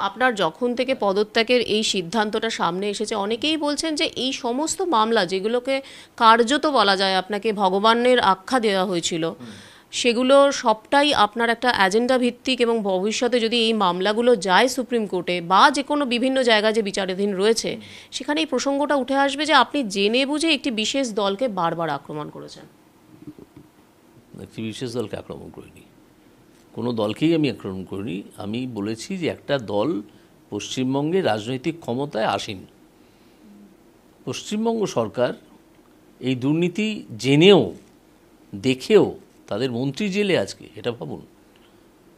আপনার যখন থেকে পদত্যাগের এই সিদ্ধান্তটা সামনে এসেছে, অনেকেই বলছেন যে এই সমস্ত মামলা যেগুলোকে কার্যত বলা যায় আপনাকে ভগবানের আখ্যা দেওয়া হয়েছিল, সেগুলো সবটাই আপনার একটা এজেন্ডা ভিত্তিক, এবং ভবিষ্যতে যদি এই মামলাগুলো যায় সুপ্রিম কোর্টে বা যে কোনো বিভিন্ন জায়গায় যে বিচারাধীন রয়েছে, সেখানে এই প্রসঙ্গটা উঠে আসবে যে আপনি জেনে বুঝে একটি বিশেষ দলকে বারবার আক্রমণ করেছেন। একটি বিশেষ দলকে আক্রমণ করিনি, কোনো দলকেই আমি আক্রমণ করিনি। আমি বলেছি যে একটা দল পশ্চিমবঙ্গে রাজনৈতিক ক্ষমতায় আসেন, পশ্চিমবঙ্গ সরকার এই দুর্নীতি জেনেও দেখেও তাদের মন্ত্রী জেলে আজকে, এটা ভাবুন।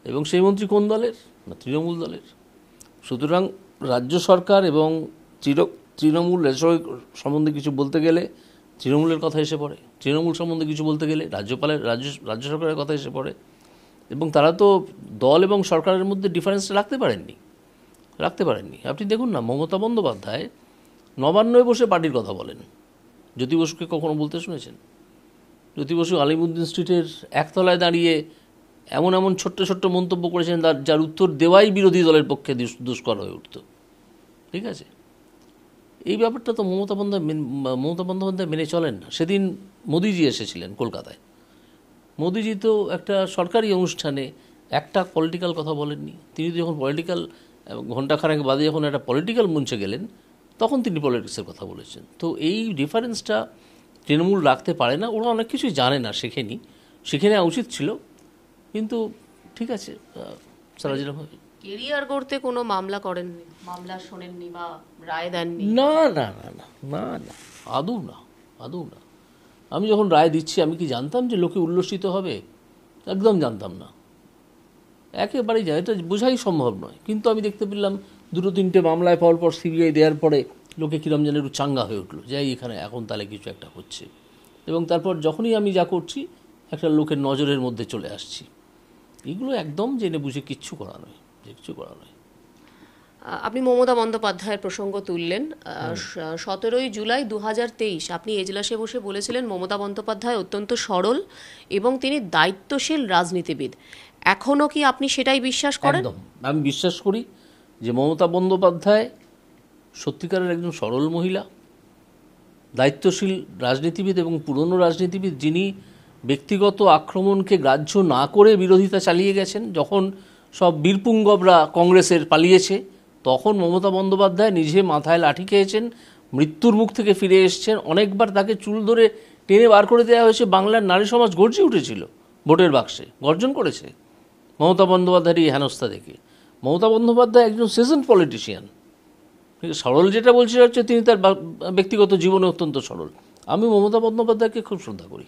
এবং সেই মন্ত্রী কোন দলের? না, তৃণমূল দলের। সুতরাং রাজ্য সরকার এবং তৃণমূল সম্বন্ধে কিছু বলতে গেলে তৃণমূলের কথা এসে পড়ে, তৃণমূল সম্বন্ধে কিছু বলতে গেলে রাজ্য সরকারের কথা এসে পড়ে। এবং তারা তো দল এবং সরকারের মধ্যে ডিফারেন্সটা রাখতে পারেননি। আপনি দেখুন না, মমতা বন্দ্যোপাধ্যায় নবান্নয় বসে পার্টির কথা বলেন। জ্যোতি বসুকে কখনো বলতে শুনেছেন? জ্যোতি বসু আলিমুদ্দিন স্ট্রিটের একতলায় দাঁড়িয়ে এমন এমন ছোট্ট ছোট্ট মন্তব্য করেছেন যার উত্তর দেওয়াই বিরোধী দলের পক্ষে দুষ্কর হয়ে উঠত। ঠিক আছে, এই ব্যাপারটা তো মমতা বন্দ্যোপাধ্যায় মেনে চলেন না। সেদিন মোদিজি এসেছিলেন কলকাতায়, মোদিজি তো একটা সরকারি অনুষ্ঠানে একটা পলিটিক্যাল কথা বলেননি। তিনি যখন পলিটিক্যাল ঘণ্টাখানেক বাদে যখন একটা পলিটিক্যাল মঞ্চে গেলেন, তখন তিনি পলিটিক্সের কথা বলেছেন। তো এই ডিফারেন্সটা তৃণমূল রাখতে পারে না। ওরা অনেক কিছুই জানে না, শিখে নেওয়া উচিত ছিল। কিন্তু ঠিক আছে, সারা যেরকম কেরিয়ার গড়তে কোনো মামলা করেননি, মামলা শোনেননি বা রায় দেননি? না না না না না না, আদৌ না। আমি যখন রায় দিচ্ছি, আমি কি জানতাম যে লোকে উল্লসিত হবে? একদম জানতাম না, একেবারেই জানি, এটা বোঝাই সম্ভব নয়। কিন্তু আমি দেখতে পেলাম দুটো তিনটে মামলায় পরপর সিবিআই দেওয়ার পরে লোকে কিরম যেন একটু চাঙ্গা হয়ে উঠলো, যাই এখানে এখন তাহলে কিছু একটা হচ্ছে। এবং তারপর যখনই আমি যা করছি, একটা লোকের নজরের মধ্যে চলে আসছি। এগুলো একদম জেনে বুঝে কিচ্ছু করা নয়। আপনি মমতা বন্দ্যোপাধ্যায়ের প্রসঙ্গ তুললেন। 17ই জুলাই 2023 আপনি এজলাসে বসে বলেছিলেন মমতা বন্দ্যোপাধ্যায় অত্যন্ত সরল এবং তিনি দায়িত্বশীল রাজনীতিবিদ। এখনও কি আপনি সেটাই বিশ্বাস করেন? একদম, আমি বিশ্বাস করি যে মমতা বন্দ্যোপাধ্যায় সত্যিকারের একজন সরল মহিলা, দায়িত্বশীল রাজনীতিবিদ এবং পুরনো রাজনীতিবিদ, যিনি ব্যক্তিগত আক্রমণকে গ্রাহ্য না করে বিরোধিতা চালিয়ে গেছেন। যখন সব বীরপুঙ্গবরা কংগ্রেসের পালিয়েছে, তখন মমতা বন্দ্যোপাধ্যায় নিজে মাথায় লাঠি খেয়েছেন, মৃত্যুর মুখ থেকে ফিরে এসেছেন। অনেকবার তাকে চুল ধরে টেনে বার করে দেওয়া হয়েছে। বাংলার নারী সমাজ গর্জে উঠেছিল, ভোটের বাক্সে গর্জন করেছে মমতা বন্দ্যোপাধ্যায়ের এই হেনস্থা দেখে। মমতা বন্দ্যোপাধ্যায় একজন সিজনড পলিটিশিয়ান। সরল যেটা বলছে হচ্ছে তিনি তার ব্যক্তিগত জীবনে অত্যন্ত সরল। আমি মমতা বন্দ্যোপাধ্যায়কে খুব শ্রদ্ধা করি।